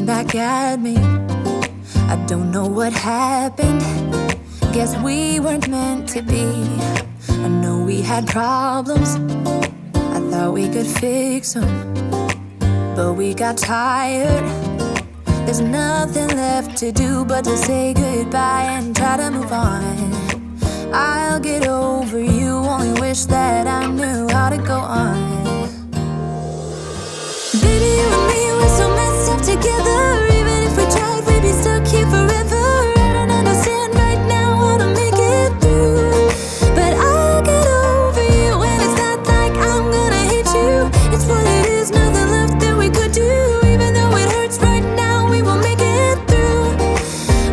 Back at me, I don't know what happened. Guess we weren't meant to be. I know we had problems, I thought we could fix them, but we got tired. There's nothing left to do but to say goodbye and try to move on. I'll get over you, only wish that I knew how to go on. Baby, you and me, we're so messed up together. Even if we tried, we'd be stuck here forever. I don't understand right now how to make it through, but I'll get over you, and it's not like I'm gonna hate you. It's what it is, nothing left that we could do. Even though it hurts right now, we will make it through.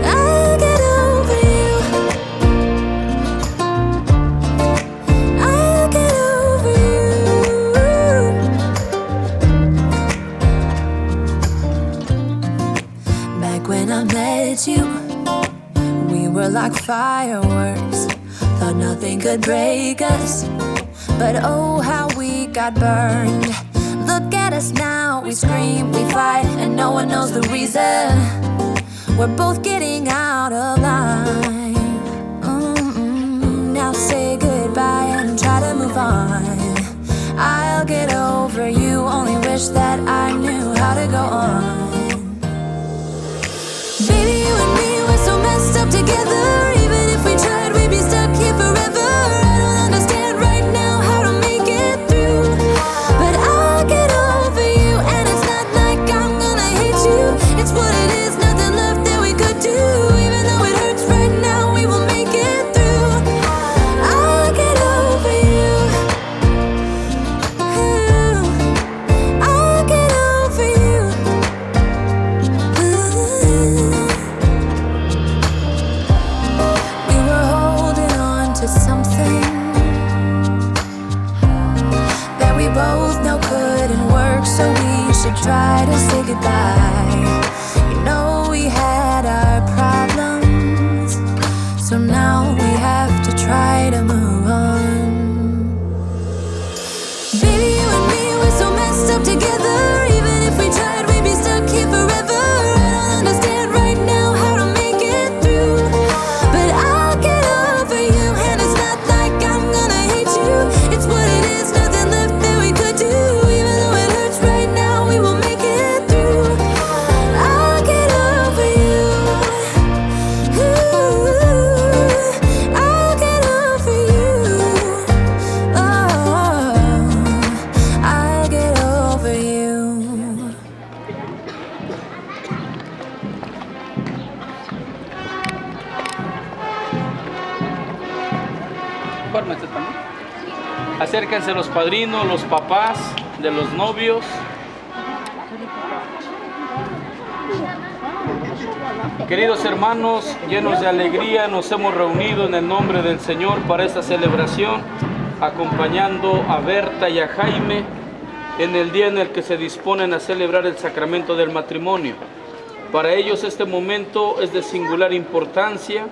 I'll get over you. I'll get over you. When I met you, we were like fireworks. Thought nothing could break us, but oh how we got burned. Look at us now, we scream, we fight, and no one knows the reason. We're both getting out of line. Now say goodbye and try to move on. I'll get over you, only wish that I knew how to go on. Baby, you and me, we're so messed up together. Even if we tried, we'd be stuck here forever. I don't understand right now how to make it through, but I'll get over you, and it's not like I'm gonna hate you. It's what it is, nothing left that we could do. Even though it hurts right now, we will make it through. I'll get over you. I'll get over you. Something that we both know couldn't work, so we should try to say goodbye. You know we had our problems, so now we have to try to move on. Baby, you and me, we're so messed up together. Even if we tried, we'd be stuck here forever. I don't understand right now how to make it through, but I'll get over you, and it's not like I'm gonna hate you. It's what it is, nothing left that we could do. Even though it hurts right now, we will make it through. I'll get over you. I'll get over you. Oh, I'll get over you. Fórmense también. Acérquense los padrinos, los papás de los novios. Queridos hermanos, llenos de alegría, nos hemos reunido en el nombre del Señor para esta celebración, acompañando a Berta y a Jaime en el día en el que se disponen a celebrar el sacramento del matrimonio. Para ellos este momento es de singular importancia,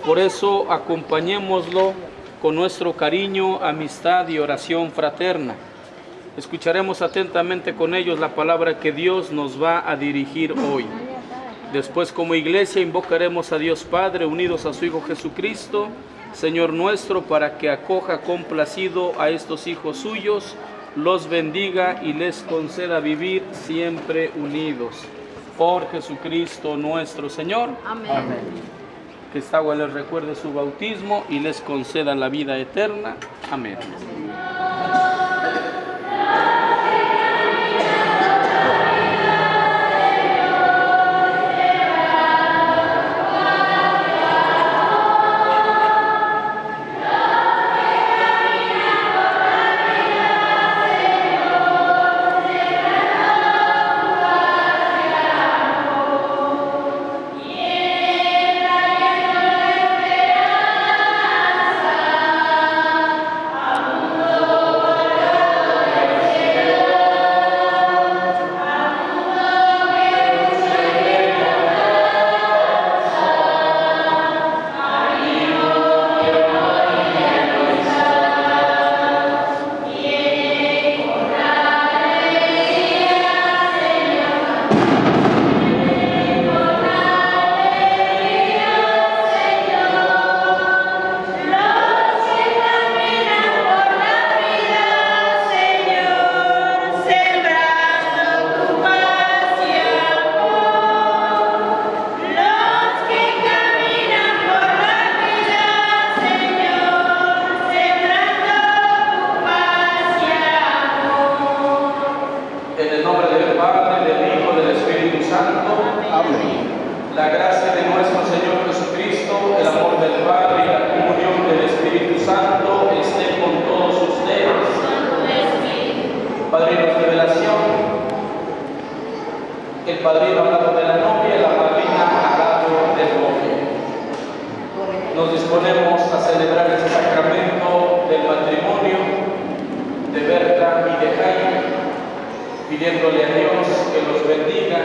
por eso acompañémoslo con nuestro cariño, amistad y oración fraterna. Escucharemos atentamente con ellos la palabra que Dios nos va a dirigir hoy. Después, como iglesia, invocaremos a Dios Padre, unidos a su Hijo Jesucristo, Señor nuestro, para que acoja complacido a estos hijos suyos, los bendiga y les conceda vivir siempre unidos. Por Jesucristo nuestro Señor. Amén. Amén. Que esta agua les recuerde su bautismo y les conceda la vida eterna. Amén. padrino al lado de la novia y la madrina al lado del novio. Nos disponemos a celebrar este sacramento del matrimonio de Berta y de Jaime, pidiéndole a Dios que los bendiga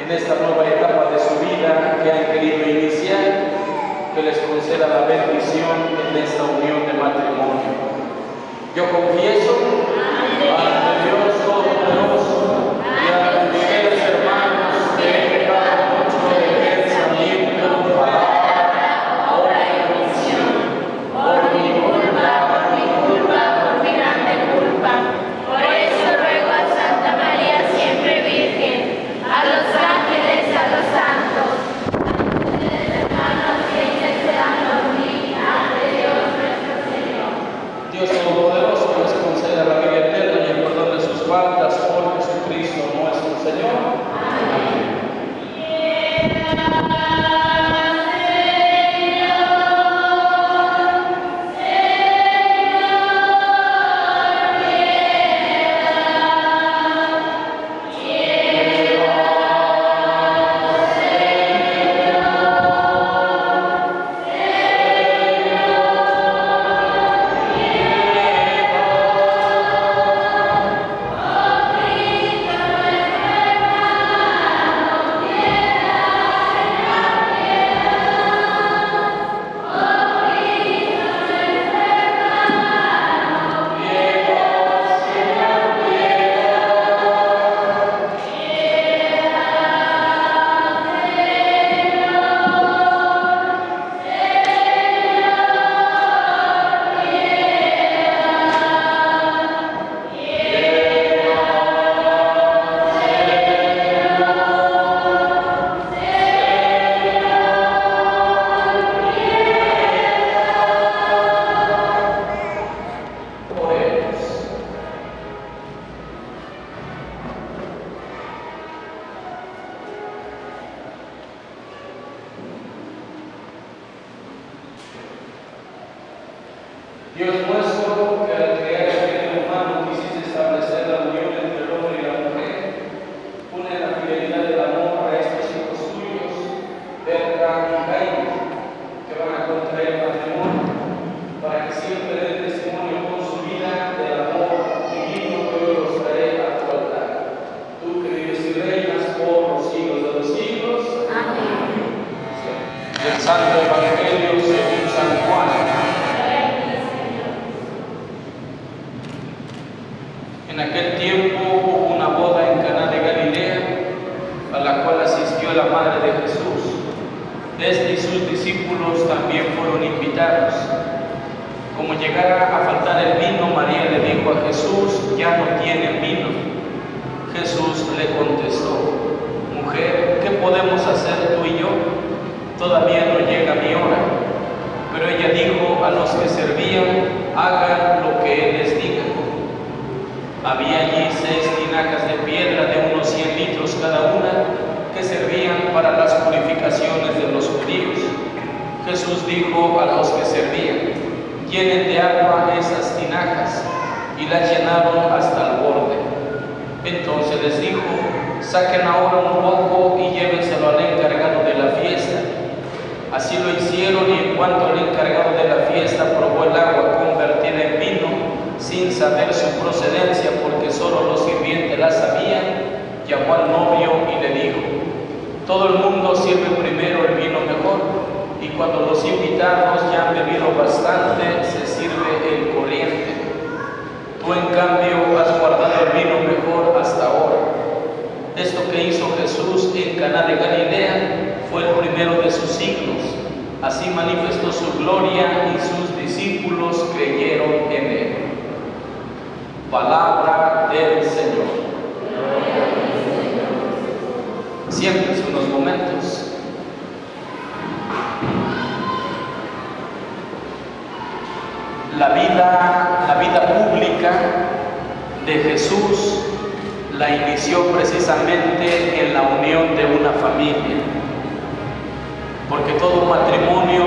en esta nueva etapa de su vida que han querido iniciar, que les conceda la bendición en esta unión de matrimonio. Yo confieso ante Dios Todopoderoso y ante ustedes, hermanos, que he pecado mucho de pensamiento, palabra, obra y omisión, por mi grande culpa. Por eso ruego a Santa María, siempre Virgen, a los ángeles, a los santos, Dios Todopoderoso les conceda la vida eterna y el perdón de sus faltas por Jesucristo nuestro Señor. Amén. Dios nuestro, que al crear el género humano quisiste establecer la unión entre el hombre y la mujer, une la fidelidad del amor a estos hijos tuyos, Berta y Jaime, que van a contraer matrimonio, para que siempre den testimonio con su vida del amor divino que hoy los trae a tu altar. Tú que vives y reinas por los siglos de los siglos. Amén. Del Santo Evangelio según San Juan. En aquel tiempo hubo una boda en Caná de Galilea, a la cual asistió la madre de Jesús. Este y sus discípulos también fueron invitados. Como llegara a faltar el vino, María le dijo a Jesús: ya no tienen vino. Jesús le contestó: mujer, ¿qué podemos hacer tú y yo? Todavía no llega mi hora. Pero ella dijo a los que servían: hagan lo que Él les diga. Había allí 6 tinajas de piedra de unos 100 litros cada una, que servían para las purificaciones de los judíos. Jesús dijo a los que servían: llenen de agua esas tinajas, y las llenaron hasta el borde. Entonces les dijo: saquen ahora un poco y llévenselo al encargado de la fiesta. Así lo hicieron, y en cuanto el encargado de la fiesta probó el agua convertida en vino, sin saber su procedencia, porque solo los sirvientes la sabían, llamó al novio y le dijo: todo el mundo sirve primero el vino mejor, y cuando los invitados ya han bebido bastante, se sirve el corriente. Tú, en cambio, has guardado el vino mejor hasta ahora. Esto que hizo Jesús en Caná de Galilea fue el primero de sus siglos. Así manifestó su gloria y sus discípulos creyeron en él. Palabra del Señor. Siéntense unos momentos. La vida pública de Jesús la inició precisamente en la unión de una familia, porque todo matrimonio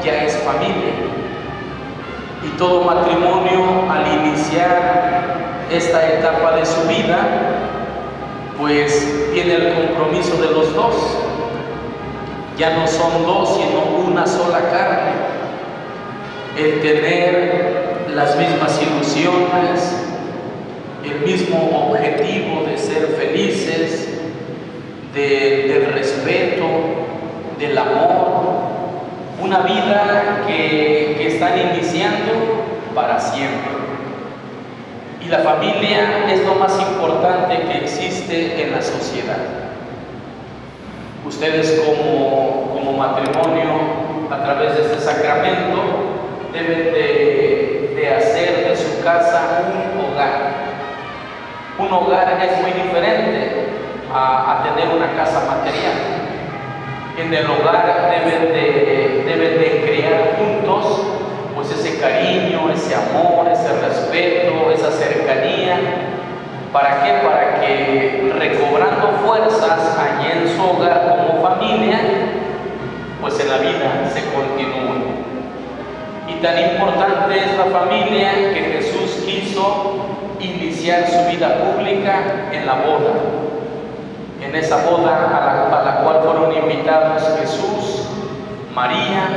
ya es familia, y todo matrimonio al iniciar esta etapa de su vida pues viene el compromiso de los dos. Ya no son dos, sino una sola carne. El tener las mismas ilusiones, el mismo objetivo de ser felices, del respeto, del amor, una vida que están iniciando para siempre. Y la familia es lo más importante que existe en la sociedad. Ustedes como matrimonio, a través de este sacramento, deben de hacer de su casa un hogar. Un hogar es muy diferente a tener una casa material. En el hogar deben de crear juntos pues ese cariño, ese amor, ese respeto, esa cercanía. ¿Para qué? Para que recobrando fuerzas allí en su hogar como familia, pues en la vida se continúe. Y tan importante es la familia que Jesús quiso iniciar su vida pública en la boda. En esa boda a la cual fueron invitados Jesús, María,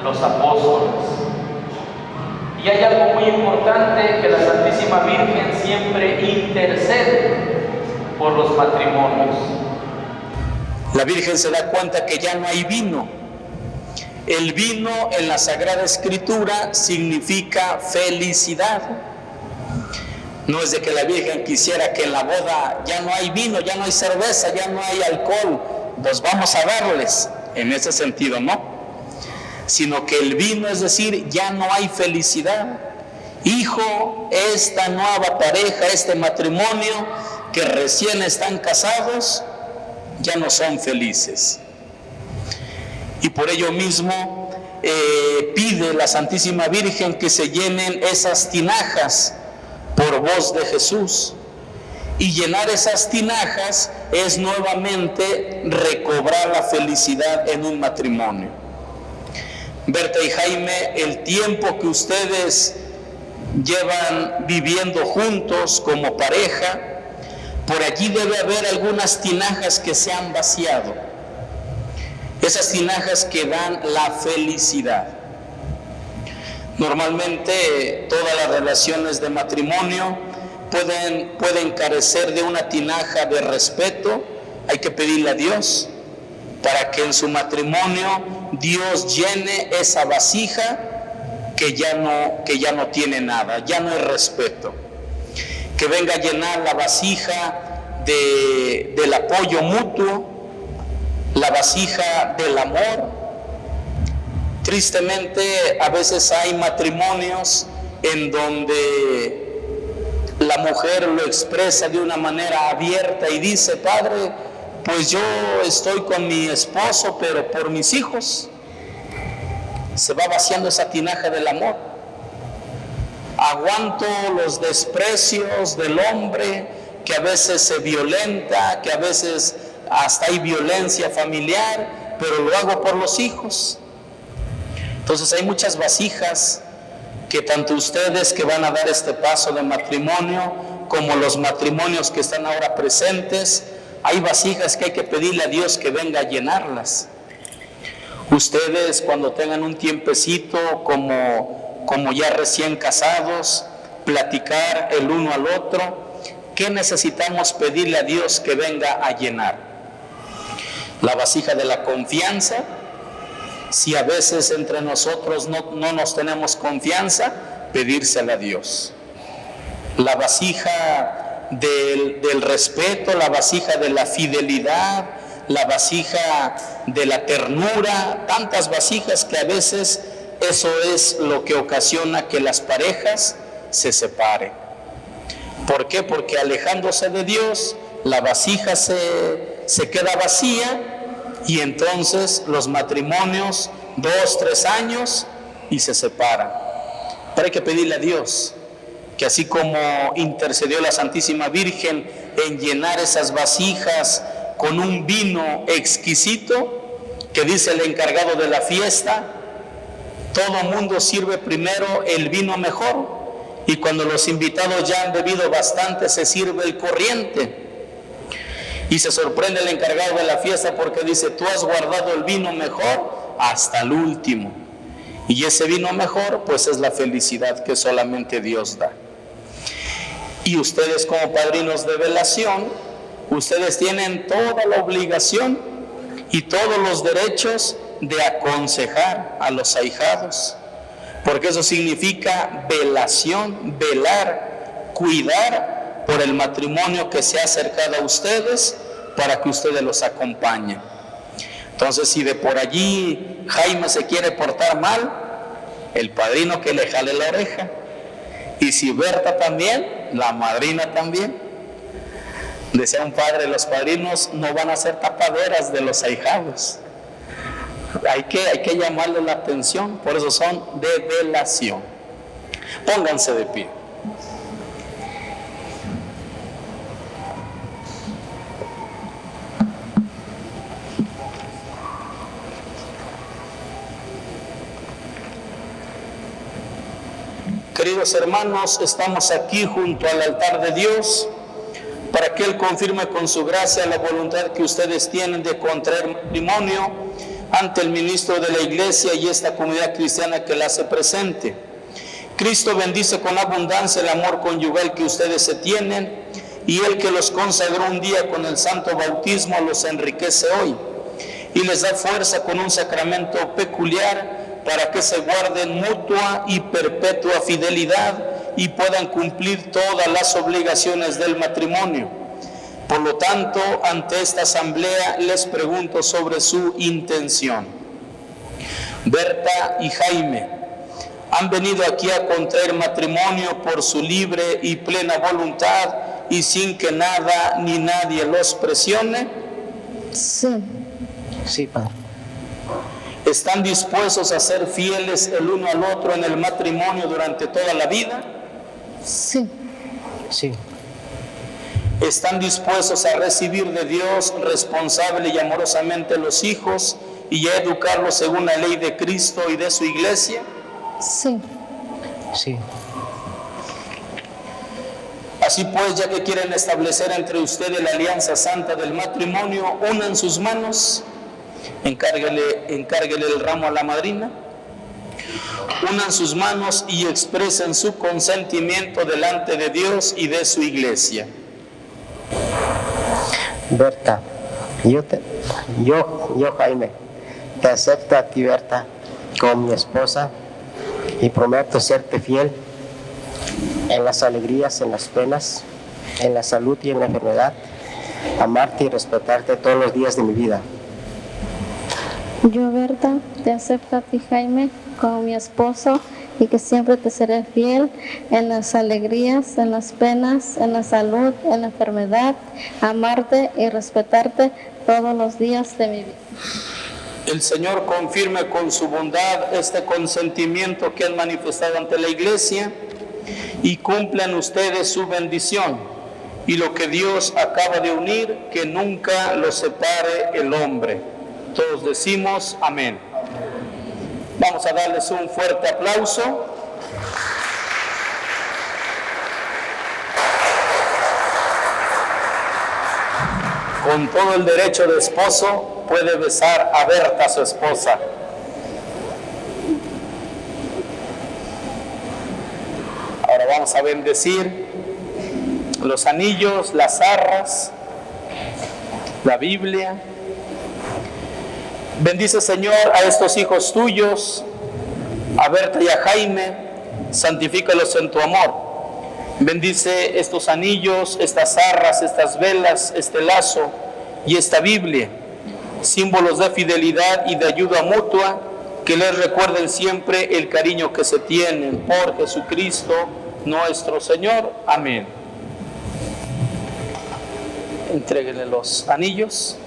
los apóstoles. Y hay algo muy importante, que la Santísima Virgen siempre intercede por los matrimonios. La Virgen se da cuenta que ya no hay vino. El vino en la Sagrada Escritura significa felicidad. No es de que la Virgen quisiera que en la boda ya no hay vino, ya no hay cerveza, ya no hay alcohol, pues vamos a darles, en ese sentido, no. Sino que el vino, es decir, ya no hay felicidad. Hijo, esta nueva pareja, este matrimonio que recién están casados, ya no son felices. Y por ello mismo pide la Santísima Virgen que se llenen esas tinajas por voz de Jesús. Y llenar esas tinajas es nuevamente recobrar la felicidad en un matrimonio. Berta y Jaime, el tiempo que ustedes llevan viviendo juntos como pareja, por allí debe haber algunas tinajas que se han vaciado. Esas tinajas que dan la felicidad. Normalmente todas las relaciones de matrimonio pueden carecer de una tinaja de respeto. Hay que pedirle a Dios para que en su matrimonio Dios llene esa vasija que ya no tiene nada, ya no hay respeto. Que venga a llenar la vasija del apoyo mutuo, la vasija del amor. Tristemente, a veces hay matrimonios en donde la mujer lo expresa de una manera abierta y dice: Padre, pues yo estoy con mi esposo, pero por mis hijos. Se va vaciando esa tinaja del amor. Aguanto los desprecios del hombre, que a veces se violenta, que a veces hasta hay violencia familiar, pero lo hago por los hijos. Entonces hay muchas vasijas que tanto ustedes que van a dar este paso de matrimonio, como los matrimonios que están ahora presentes, hay vasijas que hay que pedirle a Dios que venga a llenarlas. Ustedes, cuando tengan un tiempecito como ya recién casados, platicar el uno al otro, ¿qué necesitamos pedirle a Dios que venga a llenar? La vasija de la confianza. Si a veces entre nosotros no nos tenemos confianza, pedírsela a Dios. La vasija del respeto, la vasija de la fidelidad, la vasija de la ternura, tantas vasijas que a veces eso es lo que ocasiona que las parejas se separen. ¿Por qué? Porque alejándose de Dios, la vasija se queda vacía. Y entonces los matrimonios, 2, 3 años y se separan. Pero hay que pedirle a Dios que así como intercedió la Santísima Virgen en llenar esas vasijas con un vino exquisito, que dice el encargado de la fiesta, todo mundo sirve primero el vino mejor, y cuando los invitados ya han bebido bastante se sirve el corriente. Y se sorprende el encargado de la fiesta porque dice, tú has guardado el vino mejor hasta el último. Y ese vino mejor, pues es la felicidad que solamente Dios da. Y ustedes como padrinos de velación, ustedes tienen toda la obligación y todos los derechos de aconsejar a los ahijados, porque eso significa velación, velar, cuidar por el matrimonio que se ha acercado a ustedes para que ustedes los acompañen. Entonces, si de por allí Jaime se quiere portar mal, el padrino que le jale la oreja. Y si Berta también, la madrina también. Decía un padre, los padrinos no van a ser tapaderas de los ahijados. Hay que llamarle la atención, por eso son de velación. Pónganse de pie. Queridos hermanos, estamos aquí junto al altar de Dios para que Él confirme con su gracia la voluntad que ustedes tienen de contraer matrimonio ante el ministro de la Iglesia y esta comunidad cristiana que la hace presente. Cristo bendice con abundancia el amor conyugal que ustedes se tienen, y Él que los consagró un día con el santo bautismo los enriquece hoy y les da fuerza con un sacramento peculiar para que se guarden mutua y perpetua fidelidad y puedan cumplir todas las obligaciones del matrimonio. Por lo tanto, ante esta asamblea les pregunto sobre su intención. Berta y Jaime, ¿han venido aquí a contraer matrimonio por su libre y plena voluntad y sin que nada ni nadie los presione? Sí. Sí, padre. ¿Están dispuestos a ser fieles el uno al otro en el matrimonio durante toda la vida? Sí. Sí. ¿Están dispuestos a recibir de Dios responsable y amorosamente los hijos y a educarlos según la ley de Cristo y de su iglesia? Sí. Sí. Así pues, ya que quieren establecer entre ustedes la alianza santa del matrimonio, unan sus manos, encárguele el ramo a la madrina, unan sus manos y expresen su consentimiento delante de Dios y de su iglesia. Berta, yo Jaime, te acepto a ti, Berta, como mi esposa y prometo serte fiel en las alegrías, en las penas, en la salud y en la enfermedad, amarte y respetarte todos los días de mi vida. Yo, Berta, te acepto a ti, Jaime, como mi esposo y que siempre te seré fiel en las alegrías, en las penas, en la salud, en la enfermedad, amarte y respetarte todos los días de mi vida. El Señor confirme con su bondad este consentimiento que han manifestado ante la iglesia y cumplan ustedes su bendición. Y lo que Dios acaba de unir, que nunca lo separe el hombre. Todos decimos amén. Vamos a darles un fuerte aplauso. Con todo el derecho de esposo, puede besar a Berta, su esposa. Ahora vamos a bendecir los anillos, las arras, la Biblia. Bendice, Señor, a estos hijos tuyos, a Berta y a Jaime, santifícalos en tu amor. Bendice estos anillos, estas arras, estas velas, este lazo y esta Biblia, símbolos de fidelidad y de ayuda mutua, que les recuerden siempre el cariño que se tienen por Jesucristo nuestro Señor. Amén. Entréguenle los anillos.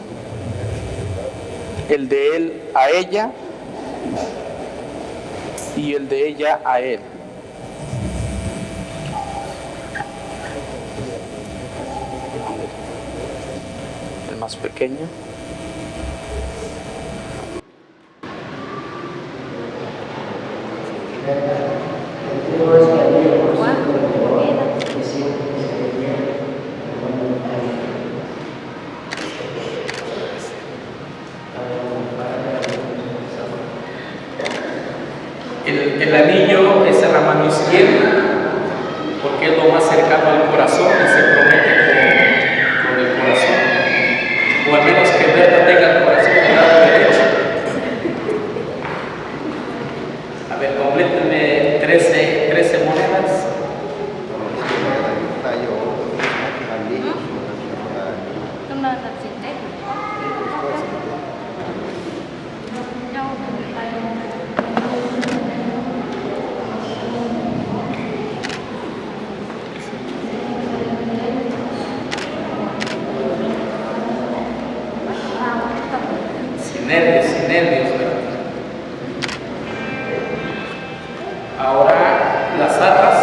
El de él a ella y el de ella a él. El más pequeño. porque es lo más cercano al corazón y se promete con el corazón, o al menos que Berta tenga el corazón del lado derecho. A ver, complétenme 13 monedas. Sin nervios, ¿verdad? Ahora las arras.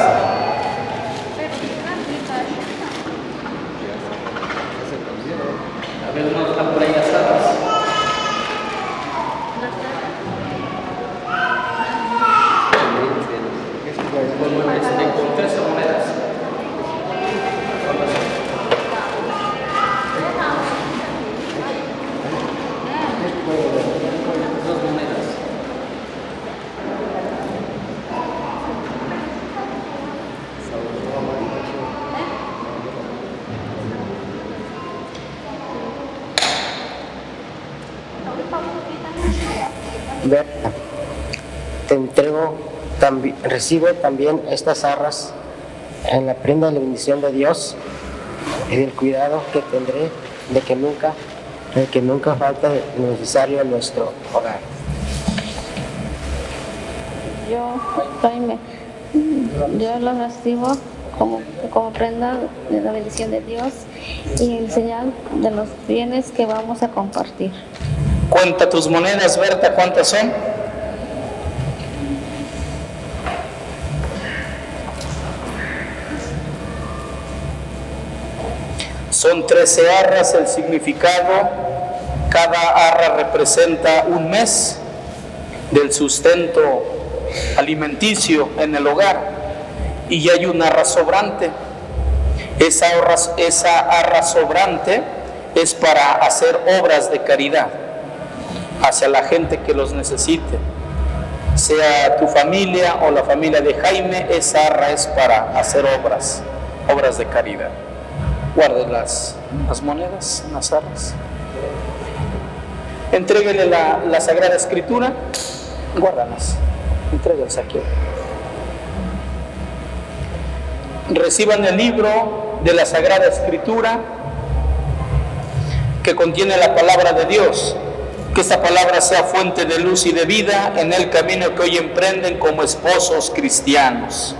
A ver, ¿no están por ahí las arras? Con 13 monedas. Dos monedas. Berta, te entrego, recibe también estas arras en la prenda de la bendición de Dios y del cuidado que tendré de que nunca falta lo necesario en nuestro hogar. Yo lo recibo como prenda de la bendición de Dios y el señal de los bienes que vamos a compartir. Cuenta tus monedas, Berta, ¿cuántas son? Son 13 arras. El significado: cada arra representa un mes del sustento alimenticio en el hogar, y hay una arra sobrante. Esa arra sobrante es para hacer obras de caridad hacia la gente que los necesite, sea tu familia o la familia de Jaime. Esa arra es para hacer obras de caridad. Guarde las monedas en las arras. Entréguele la Sagrada Escritura. Guárdalas. Entréguelas aquí. Reciban el libro de la Sagrada Escritura que contiene la palabra de Dios. Que esta palabra sea fuente de luz y de vida en el camino que hoy emprenden como esposos cristianos.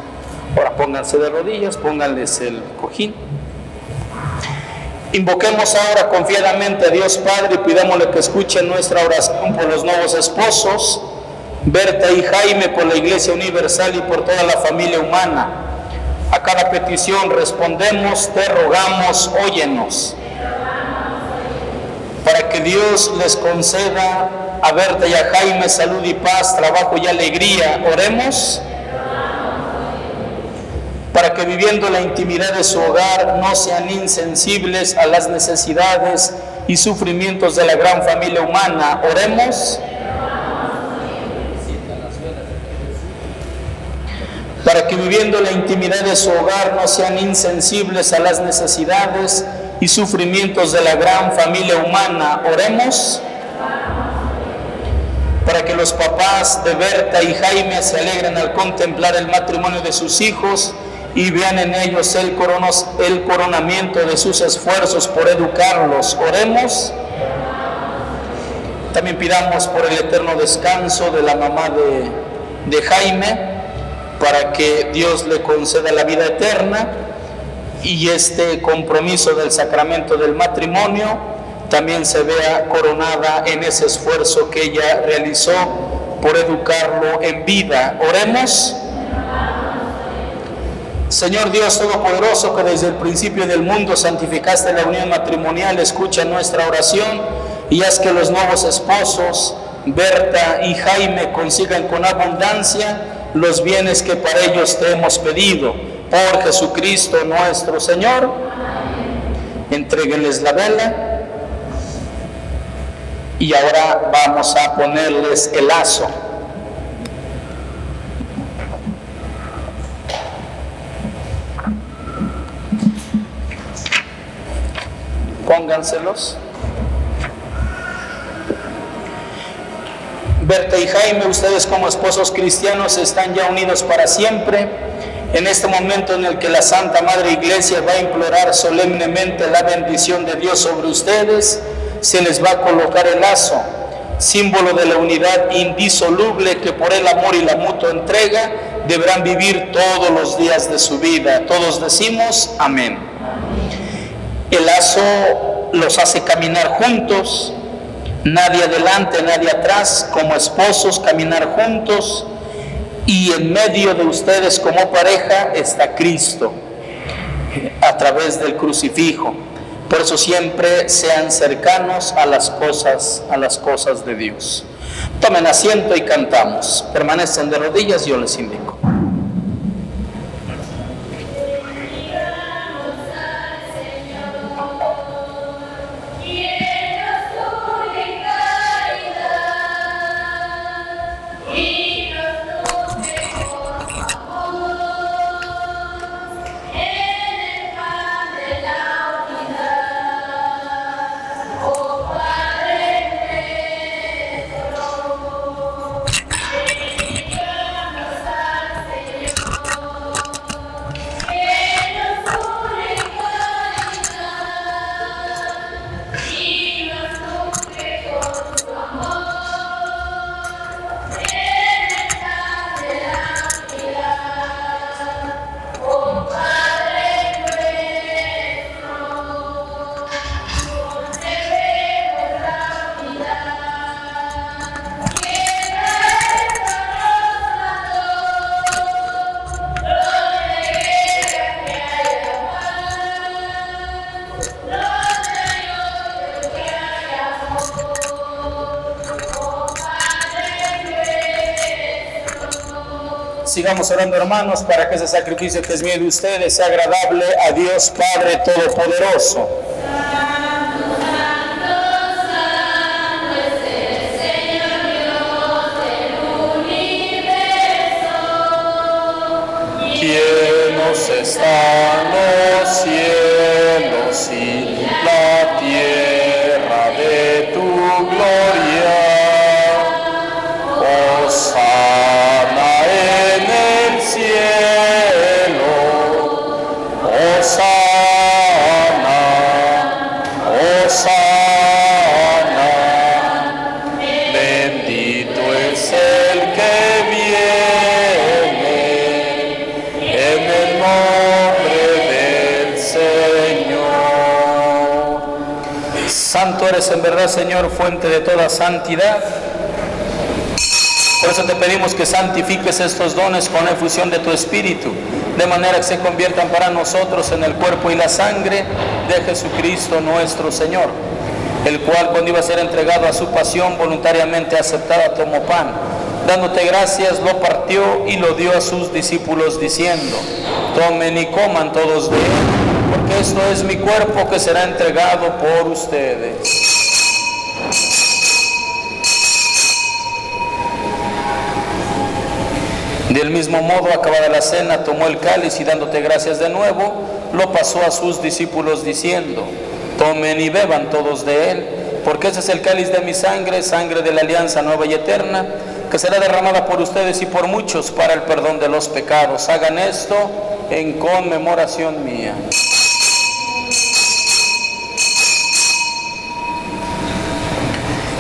Ahora pónganse de rodillas, pónganles el cojín. Invoquemos ahora confiadamente a Dios Padre y pidámosle que escuche nuestra oración por los nuevos esposos, Berta y Jaime, por la Iglesia Universal y por toda la familia humana. A cada petición respondemos: te rogamos, óyenos. Para que Dios les conceda a Berta y a Jaime salud y paz, trabajo y alegría, oremos. Para que viviendo la intimidad de su hogar no sean insensibles a las necesidades y sufrimientos de la gran familia humana, oremos. Para que viviendo la intimidad de su hogar no sean insensibles a las necesidades y sufrimientos de la gran familia humana, oremos. Para que los papás de Berta y Jaime se alegren al contemplar el matrimonio de sus hijos y vean en ellos el coronamiento de sus esfuerzos por educarlos, oremos. También pidamos por el eterno descanso de la mamá de Jaime, para que Dios le conceda la vida eterna, y este compromiso del sacramento del matrimonio también se vea coronada en ese esfuerzo que ella realizó por educarlo en vida. Oremos. Señor Dios Todopoderoso, que desde el principio del mundo santificaste la unión matrimonial, escucha nuestra oración y haz que los nuevos esposos, Berta y Jaime, consigan con abundancia los bienes que para ellos te hemos pedido. Por Jesucristo nuestro Señor. Entréguenles la vela. Y ahora vamos a ponerles el lazo. Pónganselos. Berta y Jaime, ustedes como esposos cristianos están ya unidos para siempre. En este momento en el que la Santa Madre Iglesia va a implorar solemnemente la bendición de Dios sobre ustedes, se les va a colocar el lazo, símbolo de la unidad indisoluble que por el amor y la mutua entrega deberán vivir todos los días de su vida. Todos decimos amén. El lazo los hace caminar juntos, nadie adelante, nadie atrás, como esposos caminar juntos, y en medio de ustedes como pareja está Cristo a través del crucifijo. Por eso siempre sean cercanos a las cosas de Dios. Tomen asiento y cantamos. Permanecen de rodillas, yo les indico. Sigamos orando, hermanos, para que ese sacrificio que es mío de ustedes sea agradable a Dios Padre Todopoderoso. Llenos están los cielos y la tierra de tu gloria. Hosana en el cielo, Hosana, Hosana, bendito es el que viene en el nombre del Señor. Santo eres en verdad, Señor, fuente de toda santidad. Por eso te pedimos que santifiques estos dones con la efusión de tu Espíritu, de manera que se conviertan para nosotros en el cuerpo y la sangre de Jesucristo nuestro Señor, el cual cuando iba a ser entregado a su pasión voluntariamente aceptada tomó pan, dándote gracias lo partió y lo dio a sus discípulos diciendo: tomen y coman todos de él, porque esto es mi cuerpo que será entregado por ustedes. Del mismo modo, acabada la cena, tomó el cáliz y dándote gracias de nuevo, lo pasó a sus discípulos diciendo: tomen y beban todos de él, porque ese es el cáliz de mi sangre, sangre de la alianza nueva y eterna, que será derramada por ustedes y por muchos para el perdón de los pecados. Hagan esto en conmemoración mía.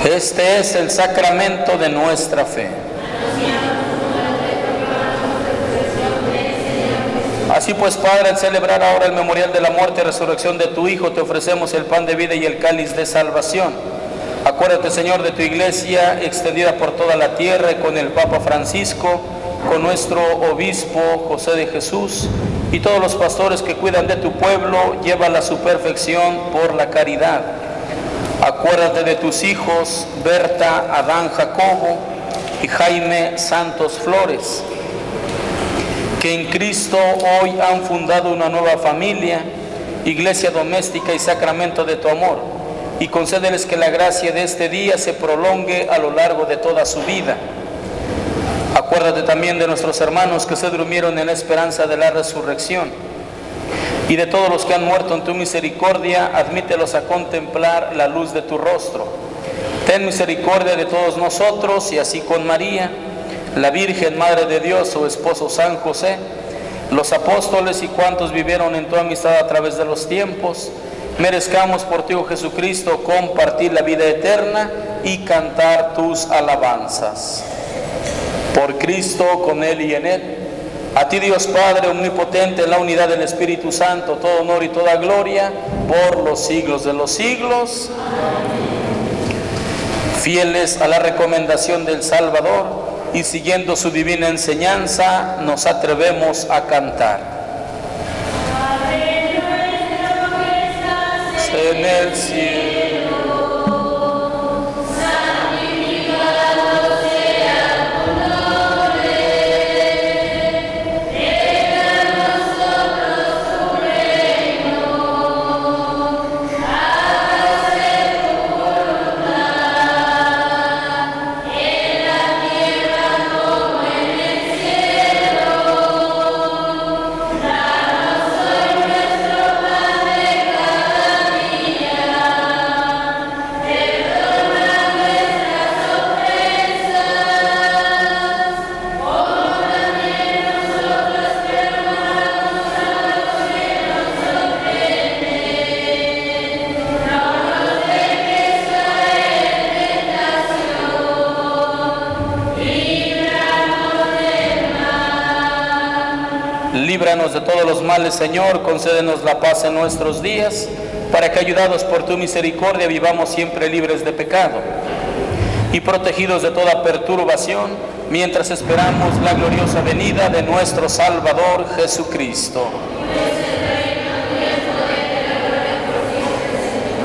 Este es el sacramento de nuestra fe. Así pues, Padre, al celebrar ahora el memorial de la muerte y resurrección de tu Hijo, te ofrecemos el pan de vida y el cáliz de salvación. Acuérdate, Señor, de tu iglesia extendida por toda la tierra, y con el Papa Francisco, con nuestro obispo José de Jesús y todos los pastores que cuidan de tu pueblo, llévala a su perfección por la caridad. Acuérdate de tus hijos Berta, Adán, Jacobo y Jaime Santos Flores, que en Cristo hoy han fundado una nueva familia, iglesia doméstica y sacramento de tu amor, y concédeles que la gracia de este día se prolongue a lo largo de toda su vida. Acuérdate también de nuestros hermanos que se durmieron en la esperanza de la resurrección, y de todos los que han muerto en tu misericordia, admítelos a contemplar la luz de tu rostro. Ten misericordia de todos nosotros, y así con María, la Virgen Madre de Dios, su esposo San José, los apóstoles y cuantos vivieron en tu amistad a través de los tiempos, merezcamos por ti, oh Jesucristo, compartir la vida eterna y cantar tus alabanzas. Por Cristo, con Él y en Él, a ti Dios Padre omnipotente, en la unidad del Espíritu Santo, todo honor y toda gloria por los siglos de los siglos. Fieles a la recomendación del Salvador y siguiendo su divina enseñanza, nos atrevemos a cantar. En el cielo. Líbranos de todos los males, Señor, concédenos la paz en nuestros días, para que, ayudados por tu misericordia, vivamos siempre libres de pecado y protegidos de toda perturbación, mientras esperamos la gloriosa venida de nuestro Salvador Jesucristo.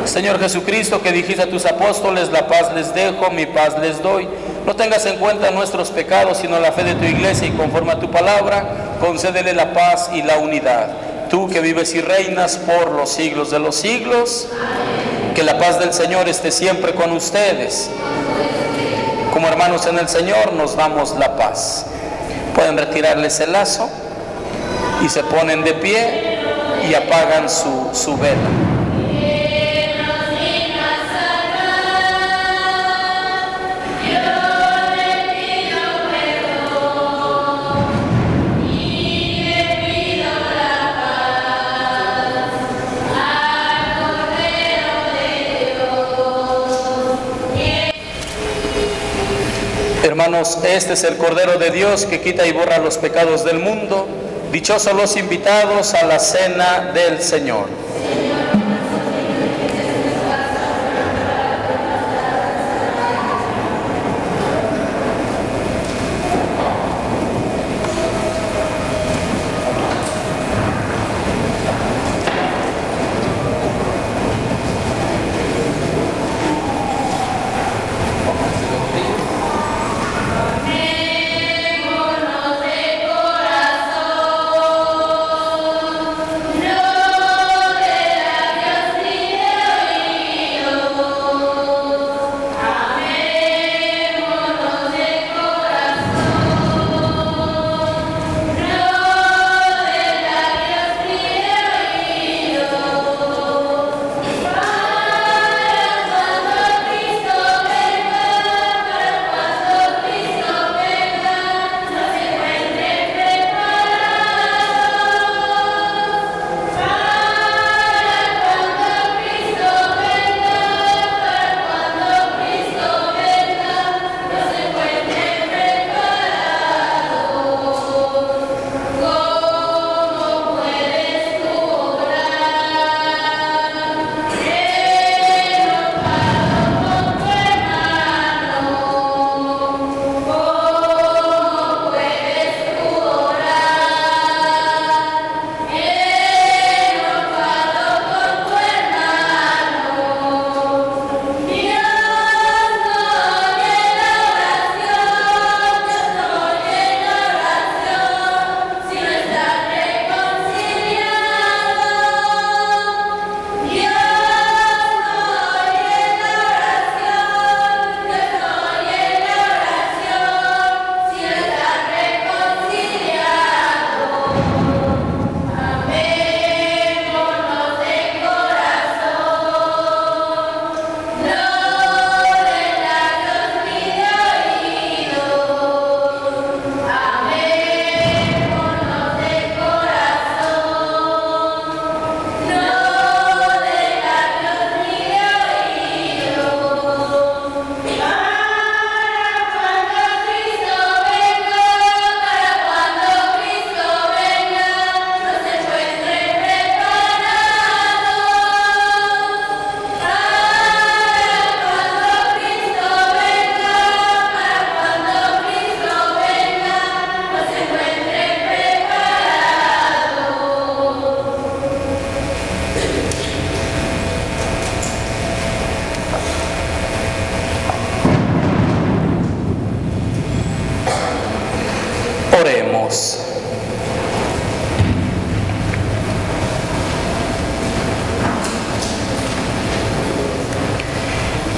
Señor Jesucristo, que dijiste a tus apóstoles, la paz les dejo, mi paz les doy. No tengas en cuenta nuestros pecados, sino la fe de tu iglesia, y conforme a tu palabra, concédele la paz y la unidad. Tú que vives y reinas por los siglos de los siglos, que la paz del Señor esté siempre con ustedes. Como hermanos en el Señor, nos damos la paz. Pueden retirarles el lazo y se ponen de pie y apagan su vela. Hermanos, este es el Cordero de Dios que quita y borra los pecados del mundo. Dichosos los invitados a la cena del Señor. No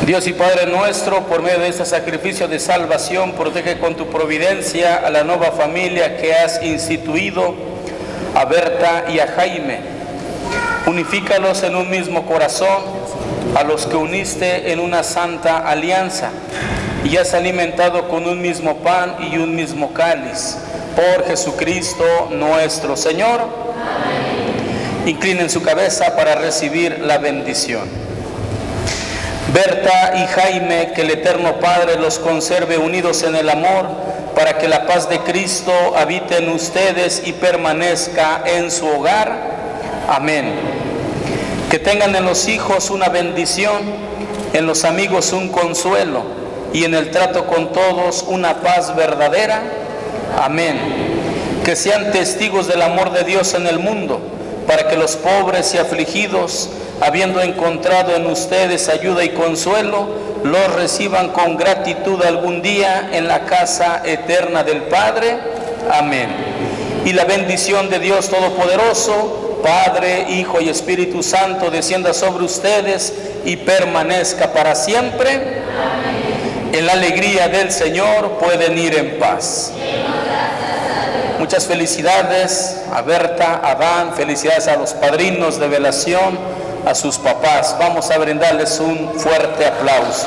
Dios y Padre nuestro, por medio de este sacrificio de salvación, protege con tu providencia a la nueva familia que has instituido, a Berta y a Jaime. Unifícalos en un mismo corazón, a los que uniste en una santa alianza, y has alimentado con un mismo pan y un mismo cáliz. Por Jesucristo nuestro Señor. Amén. Inclinen su cabeza para recibir la bendición. Berta y Jaime, que el Eterno Padre los conserve unidos en el amor, para que la paz de Cristo habite en ustedes y permanezca en su hogar. Amén. Que tengan en los hijos una bendición, en los amigos un consuelo y en el trato con todos una paz verdadera. Amén. Que sean testigos del amor de Dios en el mundo, para que los pobres y afligidos, habiendo encontrado en ustedes ayuda y consuelo, los reciban con gratitud algún día en la casa eterna del Padre. Amén. Y la bendición de Dios Todopoderoso, Padre, Hijo y Espíritu Santo, descienda sobre ustedes y permanezca para siempre. Amén. En la alegría del Señor pueden ir en paz. Muchas felicidades a Berta, a Dan, felicidades a los padrinos de velación, a sus papás. Vamos a brindarles un fuerte aplauso.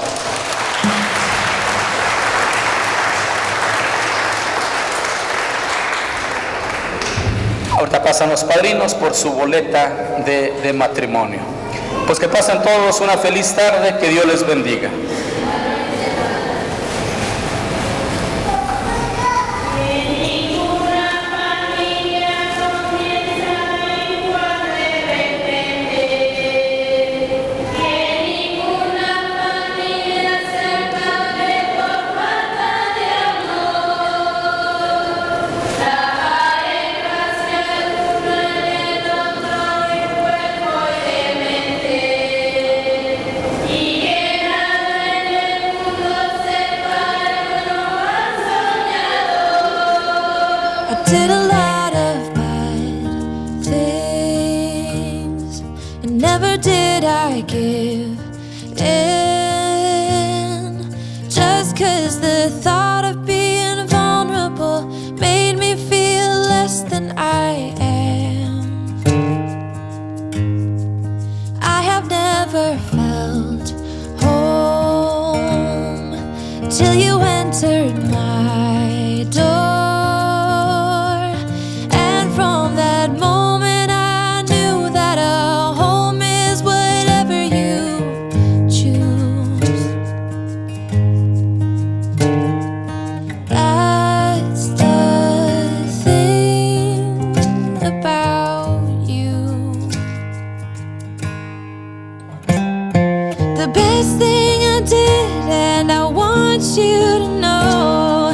Ahorita pasan los padrinos por su boleta de matrimonio. Pues que pasen todos una feliz tarde, que Dios les bendiga. Did a lot of bad things, and never did I give in. Just 'cause the thought of being vulnerable made me feel less than I am. I have never felt home till you entered my door. The best thing I did, and I want you to know.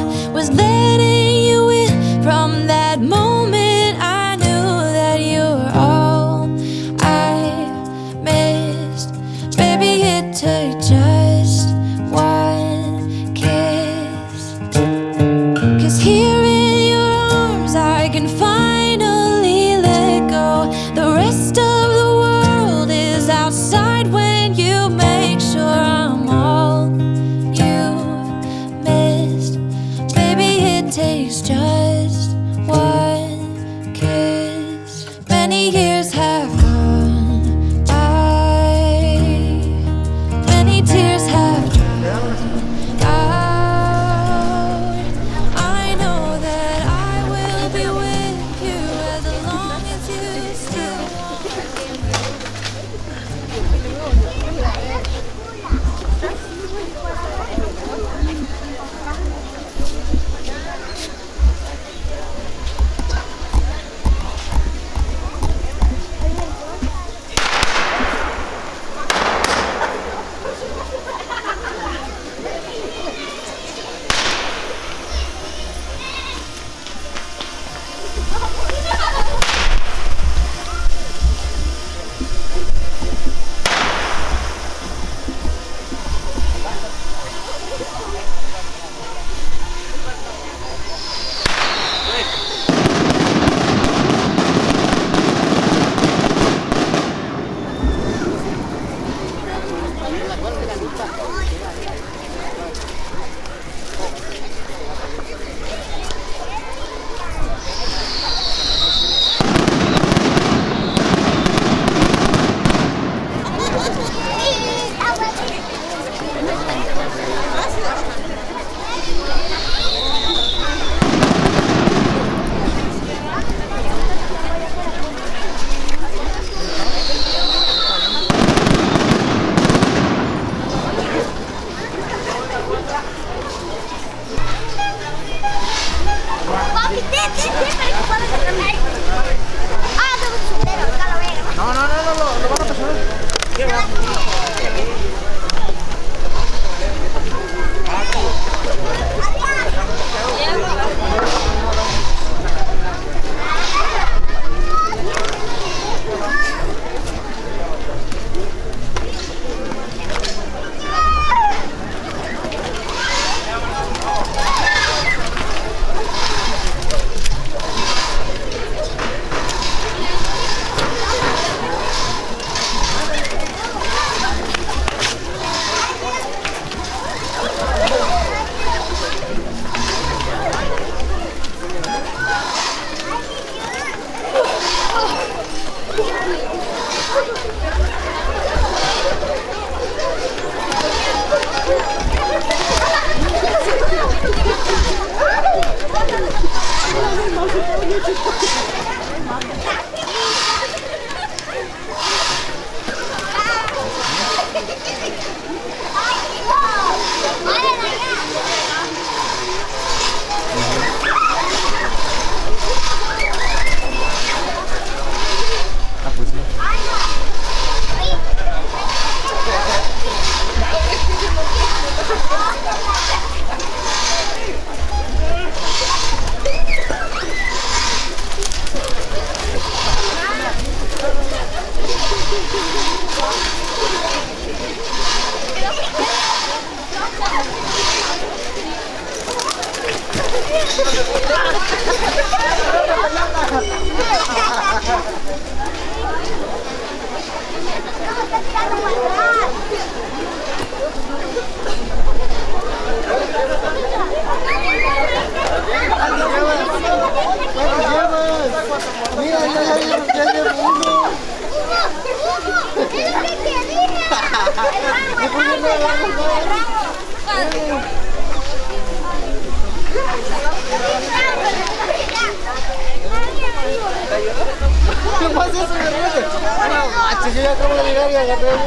¿Qué pasa eso de repente? No, macho, yo ya acabo de llegar y agarré un...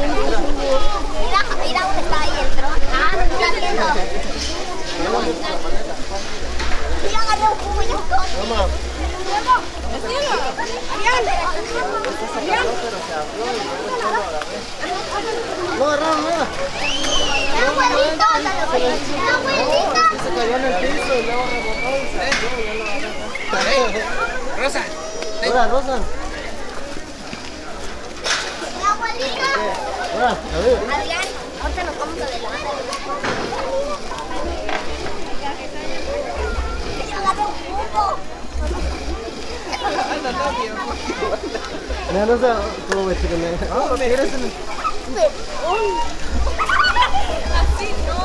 Mira dónde está ahí el tron. Ah, no está viendo. Mira, agarré un cubo y un coche. No agarraron nada. ¡La abuelita! ¡La abuelita! Se cayó en el piso y luego rebotó. Rosa. Hola, Rosa. ¡La abuelita! Hola, a ver. Adrián, ahorita nos vamos adelante. Agarré un cubo. Mira, Rosa, ¿cómo ves que me... Ah, ¿quieres en el... Así no.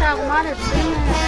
Ahumar el cine.